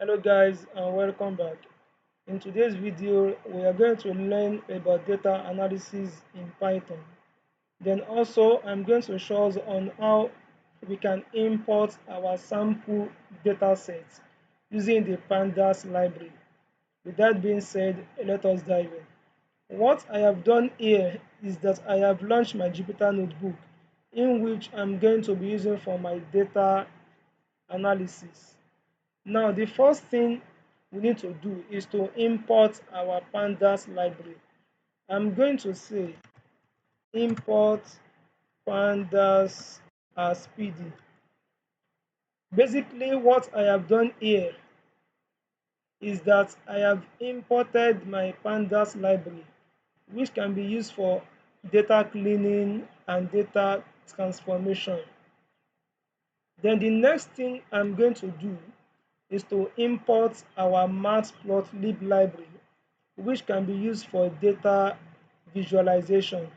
Hello guys and welcome back. In today's video we are going to learn about data analysis in Python. Then also I'm going to show us on how we can import our sample data sets using the Pandas library. With that being said, let us dive in. What I have done here is that I have launched my Jupyter notebook in which I'm going to be using for my data analysis. Now, the first thing we need to do is to import our pandas library. I'm going to say import pandas as PD. Basically, what I have done here is that I have imported my pandas library, which can be used for data cleaning and data transformation. Then the next thing I'm going to do is to import our matplotlib library, which can be used for data visualization.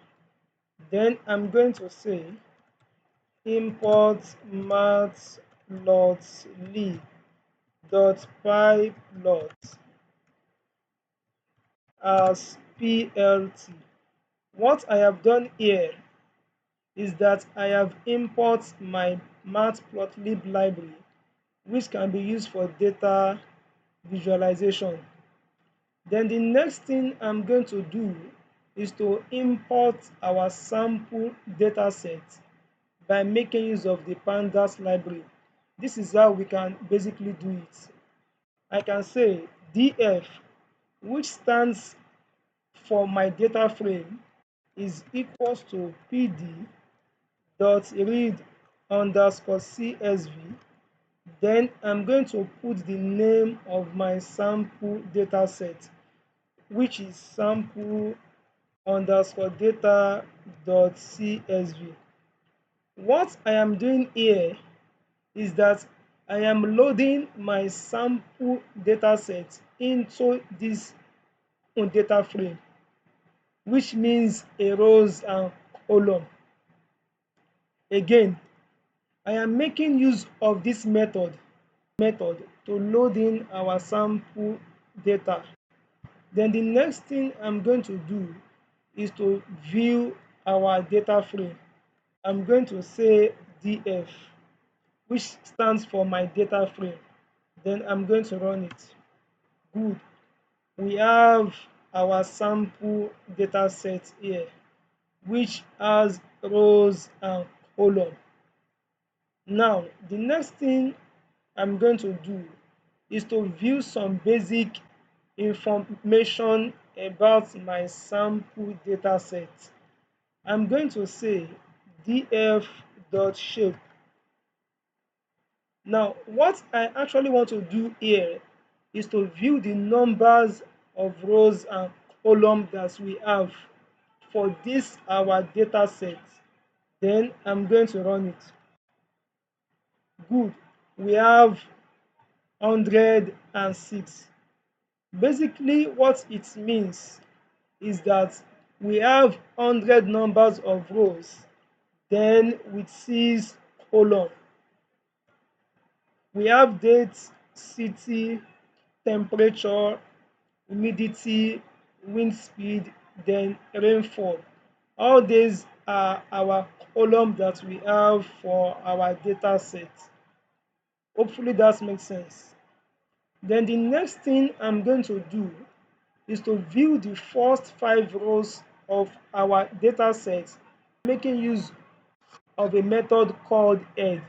Then I'm going to say import matplotlib.pyplot as plt. What I have done here is that I have imported my matplotlib library, which can be used for data visualization. Then the next thing I'm going to do is to import our sample dataset by making use of the pandas library. This is how we can basically do it. I can say df, which stands for my data frame, is equals to pd dot read underscore csv. Then I'm going to put the name of my sample dataset, which is sample underscore data dot csv. What I am doing here is that I am loading my sample dataset into this data frame, which means a rows and column. Again, I am making use of this method to load in our sample data. Then the next thing I'm going to do is to view our data frame. I'm going to say df, which stands for my data frame. Then I'm going to run it. Good. We have our sample data set here, which has rows and column. Now, the next thing I'm going to do is to view some basic information about my sample data set. I'm going to say df.shape. Now, what I actually want to do here is to view the numbers of rows and columns that we have for this our data set. Then I'm going to run it. Good. We have 106. Basically, what it means is that we have 100 numbers of rows, then with 6 column. We have date, city, temperature, humidity, wind speed, then rainfall. All these are our column that we have for our data set. Hopefully that makes sense. Then the next thing I'm going to do is to view the first 5 rows of our data set, making use of a method called head.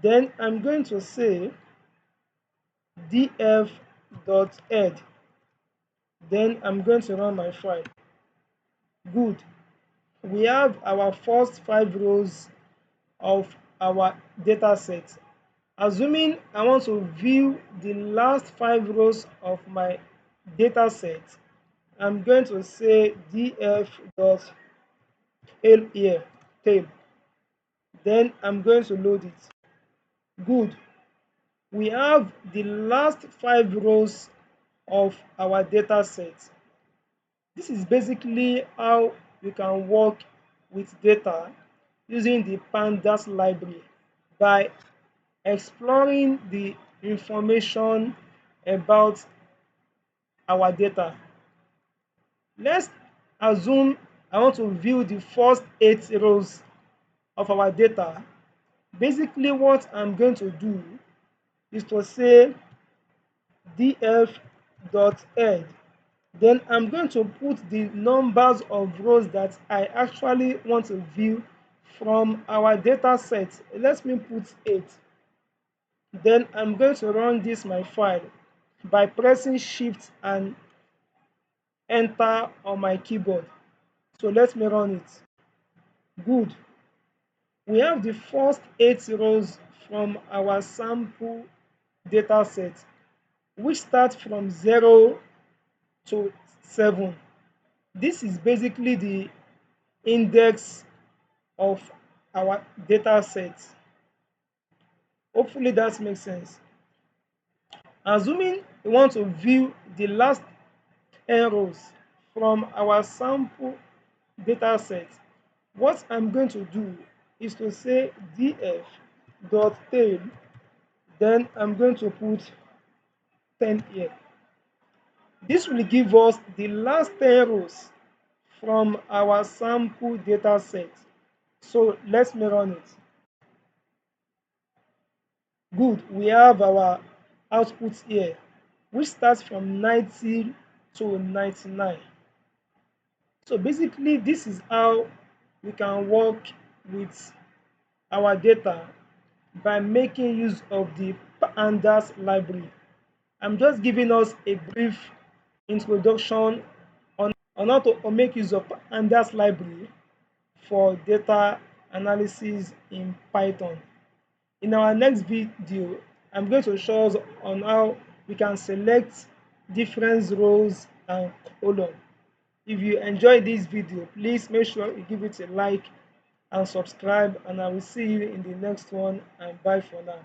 Then I'm going to say df.head. Then I'm going to run my file. Good. We have our first 5 rows of our data set. Assuming I want to view the last 5 rows of my data set, I'm going to say df.tail here, tail. Then I'm going to load it. Good. We have the last 5 rows of our data set. This is basically how we can work with data using the pandas library by exploring the information about our data. Let's assume I want to view the first 8 rows of our data. Basically, what I'm going to do is to say df.head. Then I'm going to put the numbers of rows that I actually want to view from our data set. Let me put 8. Then I'm going to run this my file by pressing shift and enter on my keyboard. So let me run it. Good. We have the first 8 rows from our sample data set, which starts from 0 to 7. This is basically the index of our data set. Hopefully that makes sense. Assuming we want to view the last 10 rows from our sample data set, what I'm going to do is to say df.tail, then I'm going to put 10 here. This will give us the last 10 rows from our sample data set. So let me run it. Good, we have our output here, which starts from 90 to 99. So basically, this is how we can work with our data by making use of the Pandas library. I'm just giving us a brief introduction on how to make use of Pandas library for data analysis in Python. In our next video, I'm going to show us on how we can select different rows and columns. If you enjoyed this video, please make sure you give it a like and subscribe, and I will see you in the next one, and bye for now.